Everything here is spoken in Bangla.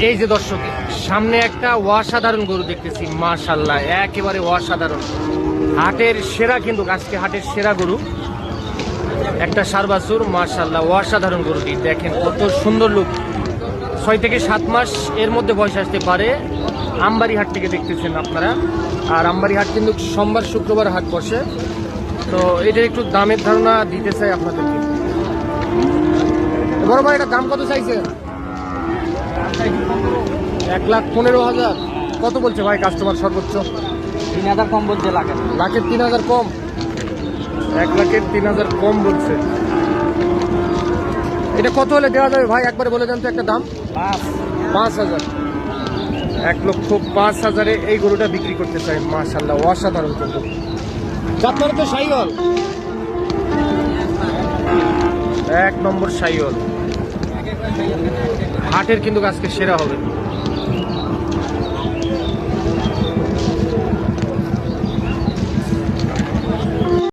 এই যে দর্শক, সামনে একটা অসাধারণ গরু দেখতেছি, মাশাআল্লাহ একেবারে অসাধারণ। হাটের সেরা, কিন্তু আজকে হাটের সেরা গরু একটা ষাঁড় বাছুর, মাশাআল্লাহ অসাধারণ গরুটি। দেখেন কত সুন্দর লুক। 6 থেকে 7 মাস এর মধ্যে বয়স আসতে পারে। আমবাড়ি হাট থেকে দেখতেছেন আপনারা। আর আমবাড়ি হাট কিন্তু সোমবার শুক্রবার হাট বসে। তো এটা একটু দামের ধারণা দিতে চাই আপনাদেরকে। বড় ভাই, এটা দাম কত চাইছে? 1,15,000। কত বলছে ভাই কাস্টমার সর্বোচ্চ? 3,000 কম বলছে। লাখের 3,000 কম। 1,03,000 কম বলছে। এটা কত হলে দেওয়া যাবে ভাই, একবারে বলে দেন তো একটা দাম। 5,000। 1,05,000-এ এই গরুটা বিক্রি করতে চাই। মাশাআল্লাহ অসাধারণ কিন্তু। আপনার তো শাইওয়াল, 1 নম্বর শাইওয়াল। হাটের কিন্তু আজকে সেরা হবে।